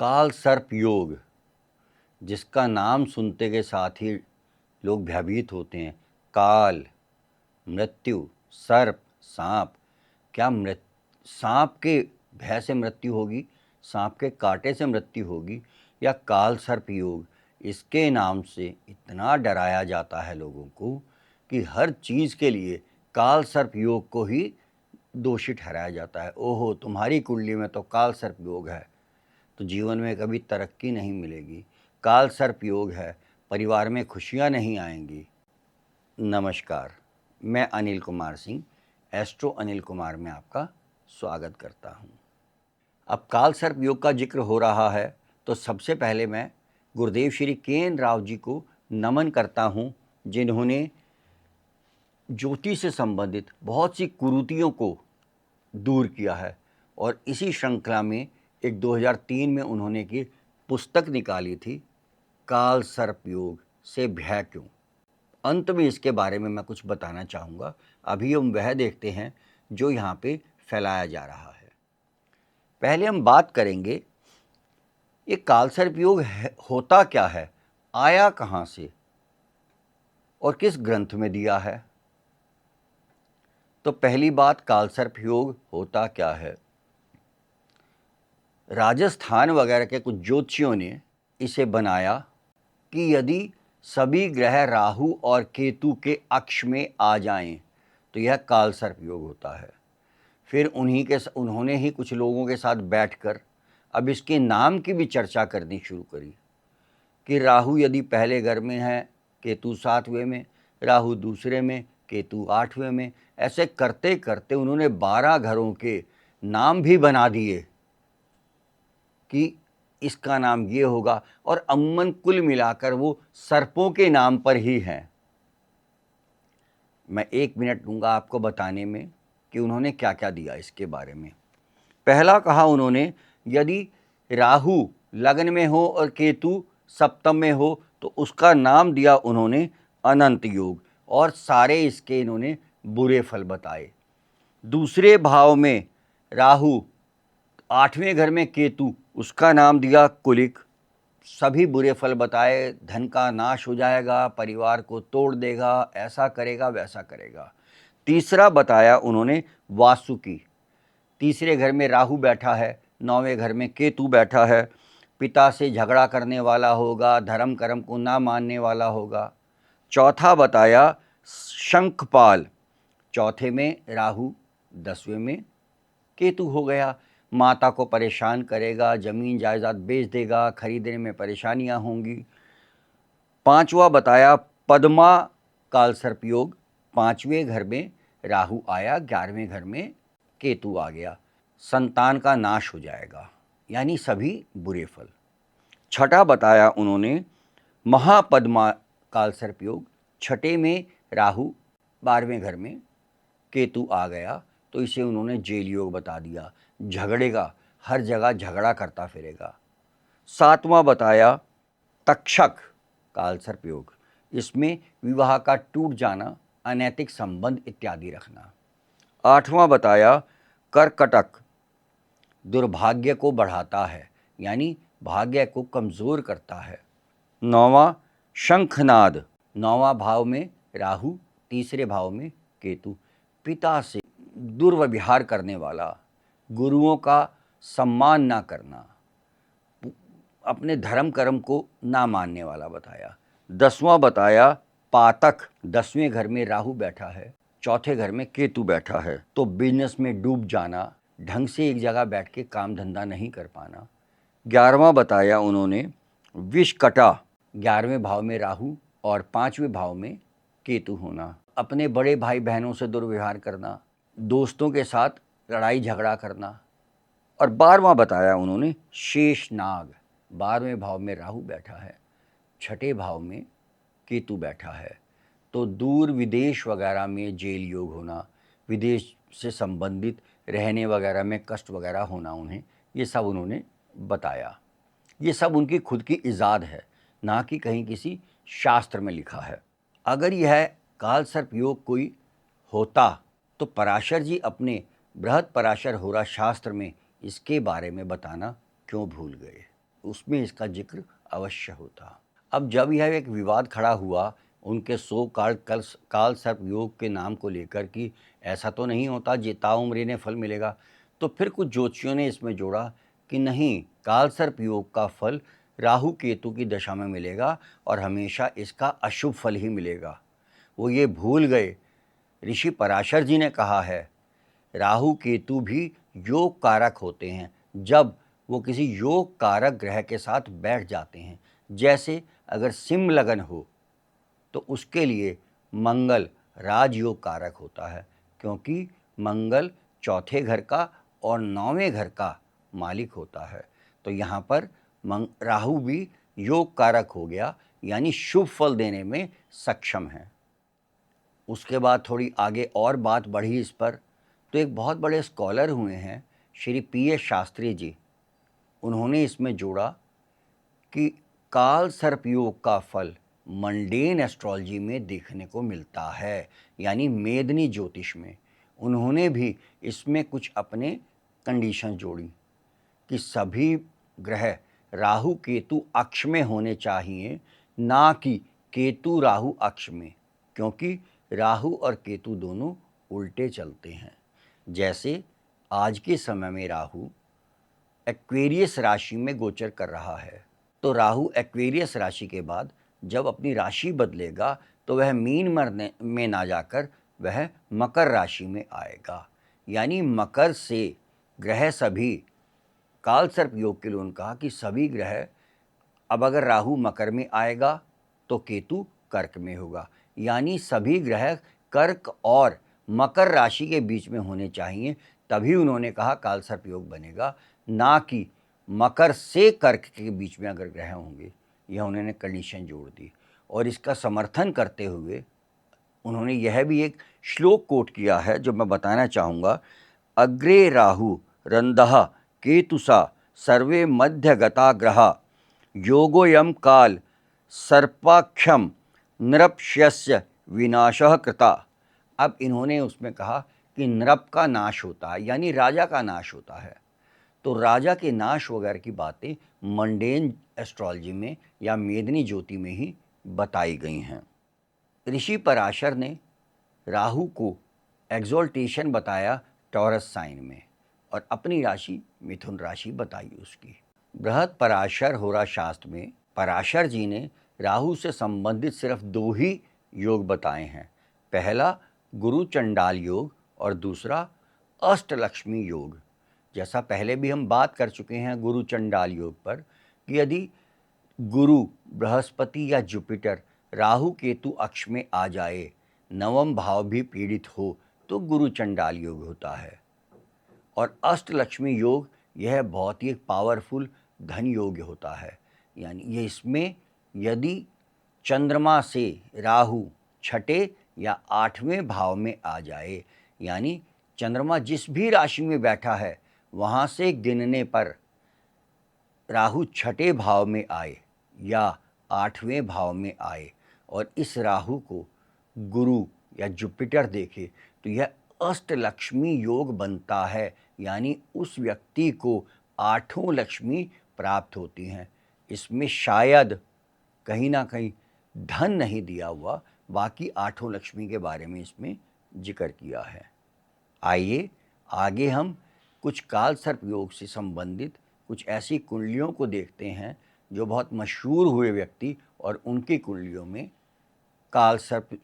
काल सर्प योग, जिसका नाम सुनते के साथ ही लोग भयभीत होते हैं। काल, मृत्यु, सर्प, सांप। क्या सांप के भय से मृत्यु होगी, सांप के कांटे से मृत्यु होगी, या काल सर्प योग? इसके नाम से इतना डराया जाता है लोगों को कि हर चीज़ के लिए काल सर्प योग को ही दोषी ठहराया जाता है। ओहो, तुम्हारी कुंडली में तो काल सर्प योग है तो जीवन में कभी तरक्की नहीं मिलेगी। काल सर्प योग है, परिवार में खुशियां नहीं आएंगी। नमस्कार, मैं अनिल कुमार सिंह, एस्ट्रो अनिल कुमार में आपका स्वागत करता हूं। अब काल सर्प योग का जिक्र हो रहा है तो सबसे पहले मैं गुरुदेव श्री के.एन. राव जी को नमन करता हूं, जिन्होंने ज्योतिष से संबंधित बहुत सी कुरीतियों को दूर किया है। और इसी श्रृंखला में एक 2003 में उन्होंने की पुस्तक निकाली थी, काल सर्प योग से भय क्यों। अंत में इसके बारे में मैं कुछ बताना चाहूँगा। अभी हम वह देखते हैं जो यहाँ पे फैलाया जा रहा है। पहले हम बात करेंगे ये काल सर्प योग होता क्या है, आया कहाँ से और किस ग्रंथ में दिया है। तो पहली बात, काल सर्प योग होता क्या है। राजस्थान वगैरह के कुछ ज्योतिषियों ने इसे बनाया कि यदि सभी ग्रह राहु और केतु के अक्ष में आ जाएं तो यह काल सर्प योग होता है। फिर उन्होंने ही कुछ लोगों के साथ बैठकर अब इसके नाम की भी चर्चा करनी शुरू करी कि राहु यदि पहले घर में है, केतु 7वें में, राहु दूसरे में, केतु 8वें में। ऐसे करते करते उन्होंने 12 घरों के नाम भी बना दिए कि इसका नाम ये होगा, और अमूमन कुल मिलाकर वो सर्पों के नाम पर ही हैं। मैं 1 मिनट दूंगा आपको बताने में कि उन्होंने क्या क्या दिया इसके बारे में। पहला कहा उन्होंने, यदि राहु लग्न में हो और केतु सप्तम में हो तो उसका नाम दिया उन्होंने अनंत योग, और सारे इसके इन्होंने बुरे फल बताए। दूसरे भाव में राहु, 8वें घर में केतु, उसका नाम दिया कुलिक, सभी बुरे फल बताए। धन का नाश हो जाएगा, परिवार को तोड़ देगा, ऐसा करेगा वैसा करेगा। तीसरा बताया उन्होंने वासुकी, तीसरे घर में राहु बैठा है, 9वें घर में केतु बैठा है, पिता से झगड़ा करने वाला होगा, धर्म कर्म को ना मानने वाला होगा। चौथा बताया शंखपाल, चौथे में राहु, 10वें में केतु हो गया, माता को परेशान करेगा, जमीन जायदाद बेच देगा, खरीदने में परेशानियां होंगी। पांचवा बताया पद्मा काल सर्प योग, 5वें घर में राहु आया, 11वें घर में केतु आ गया, संतान का नाश हो जाएगा, यानी सभी बुरे फल। छठा बताया उन्होंने महापद्मा काल सर्प योग, 6ठे में राहु, 12वें घर में केतु आ गया तो इसे उन्होंने जेल योग बता दिया, झगड़ेगा, हर जगह झगड़ा करता फिरेगा। 7वां बताया तक्षक काल सर्प योग, इसमें विवाह का टूट जाना, अनैतिक संबंध इत्यादि रखना। 8वां बताया कर्कटक, दुर्भाग्य को बढ़ाता है, यानी भाग्य को कमज़ोर करता है। 9वां शंखनाद, 9वां भाव में राहु, तीसरे भाव में केतु, पिता से दुर्व्यवहार करने वाला, गुरुओं का सम्मान ना करना, अपने धर्म कर्म को ना मानने वाला बताया। 10वां बताया पातक, 10वें घर में राहु बैठा है, चौथे घर में केतु बैठा है, तो बिजनेस में डूब जाना, ढंग से एक जगह बैठ के काम धंधा नहीं कर पाना। 11वां बताया उन्होंने विषकटा, 11वें भाव में राहु और 5वें भाव में केतु होना, अपने बड़े भाई बहनों से दुर्व्यवहार करना, दोस्तों के साथ लड़ाई झगड़ा करना। और 12वां बताया उन्होंने शेषनाग, 12वें भाव में राहु बैठा है, 6ठे भाव में केतु बैठा है, तो दूर विदेश वगैरह में जेल योग होना, विदेश से संबंधित रहने वगैरह में कष्ट वगैरह होना उन्हें, ये सब उन्होंने बताया। ये सब उनकी खुद की इजाद है, ना कि कहीं किसी शास्त्र में लिखा है। अगर यह काल सर्प योग कोई होता तो पराशर जी अपने बृहद पराशर होरा शास्त्र में इसके बारे में बताना क्यों भूल गए। उसमें इसका जिक्र अवश्य होता। अब जब यह एक विवाद खड़ा हुआ उनके सो काल सर्प योग के नाम को लेकर कि ऐसा तो नहीं होता ताउम्र ने फल मिलेगा, तो फिर कुछ ज्योतिषियों ने इसमें जोड़ा कि नहीं, काल सर्प योग का फल राहु केतु की दशा में मिलेगा और हमेशा इसका अशुभ फल ही मिलेगा। वो ये भूल गए, ऋषि पराशर जी ने कहा है राहु केतु भी योग कारक होते हैं जब वो किसी योग कारक ग्रह के साथ बैठ जाते हैं। जैसे अगर सिंह लगन हो तो उसके लिए मंगल राजयोग कारक होता है, क्योंकि मंगल चौथे घर का और 9वें घर का मालिक होता है। तो यहाँ पर राहु भी योग कारक हो गया, यानी शुभ फल देने में सक्षम है। उसके बाद थोड़ी आगे और बात बढ़ी इस पर, तो एक बहुत बड़े स्कॉलर हुए हैं श्री पी.एस. शास्त्री जी। उन्होंने इसमें जोड़ा कि काल सर्प योग का फल मंडेन एस्ट्रोलॉजी में देखने को मिलता है, यानी मेदनी ज्योतिष में। उन्होंने भी इसमें कुछ अपने कंडीशन जोड़ी कि सभी ग्रह राहु केतु अक्ष में होने चाहिए, ना कि केतु राहु अक्ष में, क्योंकि राहु और केतु दोनों उल्टे चलते हैं। जैसे आज के समय में राहु एक्वेरियस राशि में गोचर कर रहा है, तो राहु एक्वेरियस राशि के बाद जब अपनी राशि बदलेगा तो वह मीन में ना जाकर वह मकर राशि में आएगा। यानी मकर से ग्रह सभी, काल सर्प योग के लिए उन्होंने कहा कि सभी ग्रह, अब अगर राहु मकर में आएगा तो केतु कर्क में होगा, यानी सभी ग्रह कर्क और मकर राशि के बीच में होने चाहिए, तभी उन्होंने कहा काल सर्प योग बनेगा, ना कि मकर से कर्क के बीच में अगर ग्रह होंगे। यह उन्होंने कंडीशन जोड़ दी। और इसका समर्थन करते हुए उन्होंने यह भी एक श्लोक कोट किया है जो मैं बताना चाहूँगा। अग्रे राहु रंदह केतुसा सर्वे मध्यगता ग्रहा योगोयम काल सर्पाख्यम नृपस्य विनाशः कृता। अब इन्होंने उसमें कहा कि नृप का नाश होता है, यानी राजा का नाश होता है। तो राजा के नाश वगैरह की बातें मंडेन एस्ट्रोलॉजी में या मेदनी ज्योति में ही बताई गई हैं। ऋषि पराशर ने राहु को एग्जॉल्टेशन बताया टॉरस साइन में और अपनी राशि मिथुन राशि बताई उसकी। बृहद पराशर होरा शास्त्र में पराशर जी ने राहु से संबंधित सिर्फ 2 ही योग बताए हैं। पहला गुरु चंडाल योग और दूसरा अष्टलक्ष्मी योग। जैसा पहले भी हम बात कर चुके हैं गुरु चंडाल योग पर कि यदि गुरु बृहस्पति या जुपिटर राहु केतु अक्ष में आ जाए, 9वां भाव भी पीड़ित हो, तो गुरु चंडाल योग होता है। और अष्टलक्ष्मी योग यह बहुत ही एक पावरफुल धन योग होता है। यानी ये इसमें यदि चंद्रमा से राहु छठे या 8वें भाव में आ जाए, यानी चंद्रमा जिस भी राशि में बैठा है वहाँ से गिनने पर राहु छठे भाव में आए या 8वें भाव में आए और इस राहु को गुरु या जुपिटर देखे, तो यह अष्टलक्ष्मी योग बनता है। यानी उस व्यक्ति को 8 लक्ष्मी प्राप्त होती हैं। इसमें शायद कहीं ना कहीं धन नहीं दिया हुआ, बाकी 8 लक्ष्मी के बारे में इसमें जिक्र किया है। आइए आगे हम कुछ काल सर्प योग से संबंधित कुछ ऐसी कुंडलियों को देखते हैं जो बहुत मशहूर हुए व्यक्ति और उनकी कुंडलियों में काल सर्प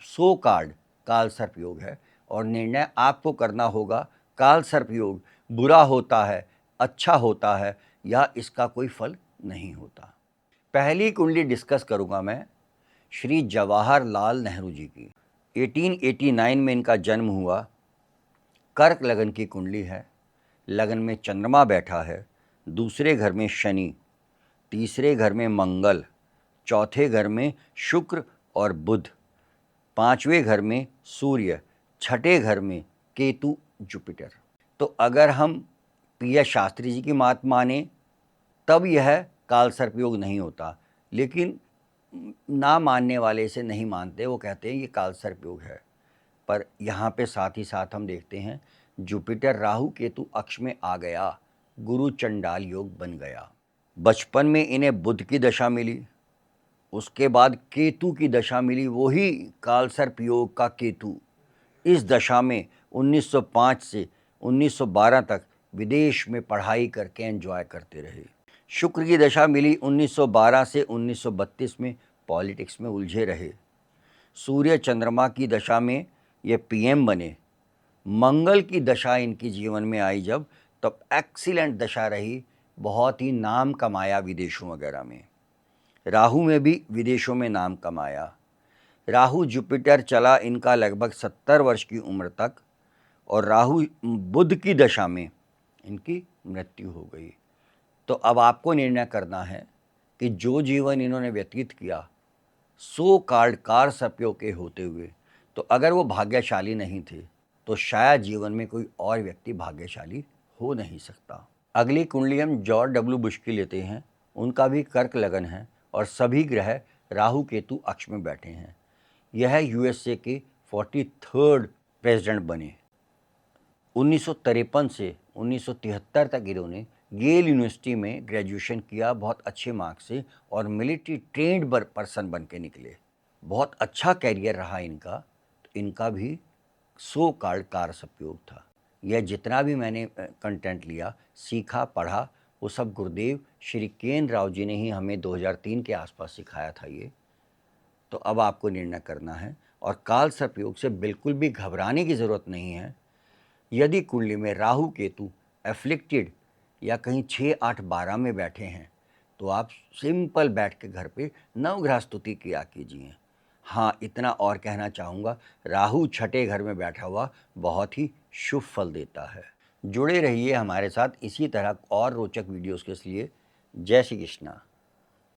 योग है और निर्णय आपको करना होगा काल सर्प योग बुरा होता है, अच्छा होता है या इसका कोई फल नहीं होता। पहली कुंडली डिस्कस करूंगा मैं श्री जवाहरलाल नेहरू जी की। 1889 में इनका जन्म हुआ। कर्क लगन की कुंडली है। लगन में चंद्रमा बैठा है, दूसरे घर में शनि, तीसरे घर में मंगल, चौथे घर में शुक्र और बुध, 5वें घर में सूर्य, छठे घर में केतु जुपिटर। तो अगर हम पी.एस. शास्त्री जी की बात माने तब यह काल सर्प योग नहीं होता, लेकिन ना मानने वाले इसे नहीं मानते, वो कहते हैं ये काल सर्प योग है। पर यहाँ पे साथ ही साथ हम देखते हैं जुपिटर राहु केतु अक्ष में आ गया, गुरु चंडाल योग बन गया। बचपन में इन्हें बुध की दशा मिली, उसके बाद केतु की दशा मिली, वही कालसर्प योग का केतु। इस दशा में 1905 से 1912 तक विदेश में पढ़ाई करके एंजॉय करते रहे। शुक्र की दशा मिली 1912 से 1932 में, पॉलिटिक्स में उलझे रहे। सूर्य चंद्रमा की दशा में ये पीएम बने। मंगल की दशा इनकी जीवन में आई जब, तब एक्सीलेंट दशा रही, बहुत ही नाम कमाया विदेशों वगैरह में। राहु में भी विदेशों में नाम कमाया। राहु जुपिटर चला इनका लगभग 70 वर्ष की उम्र तक, और राहु बुध की दशा में इनकी मृत्यु हो गई। तो अब आपको निर्णय करना है कि जो जीवन इन्होंने व्यतीत किया, सो कार्ड कार सप्यों के होते हुए, तो अगर वो भाग्यशाली नहीं थे तो शायद जीवन में कोई और व्यक्ति भाग्यशाली हो नहीं सकता। अगली कुंडली हम जॉर्ज डब्ल्यू बुश की लेते हैं। उनका भी कर्क लगन है और सभी ग्रह राहु केतु अक्ष में बैठे हैं। यह यूएसए के 43rd प्रेसिडेंट बने। 1953 से 1973 तक इन्होंने येल यूनिवर्सिटी में ग्रेजुएशन किया बहुत अच्छे मार्क्स से, और मिलिट्री ट्रेंड पर्सन बन के निकले। बहुत अच्छा कैरियर रहा इनका। तो इनका भी सो कार्ड कार सपयोग था। यह जितना भी मैंने कंटेंट लिया, सीखा, पढ़ा, वो सब गुरुदेव श्री केन राव जी ने ही हमें 2003 के आसपास सिखाया था ये। तो अब आपको निर्णय करना है, और काल सर्पयोग से बिल्कुल भी घबराने की ज़रूरत नहीं है। यदि कुंडली में राहु केतु एफ्लिक्टेड या कहीं 6, 8, 12 में बैठे हैं, तो आप सिंपल बैठ के घर पे नवग्रह स्तुति किया कीजिए। हाँ, इतना और कहना चाहूँगा, राहु छठे घर में बैठा हुआ बहुत ही शुभ फल देता है। जुड़े रहिए हमारे साथ इसी तरह और रोचक वीडियोस के लिए। जय श्री कृष्णा।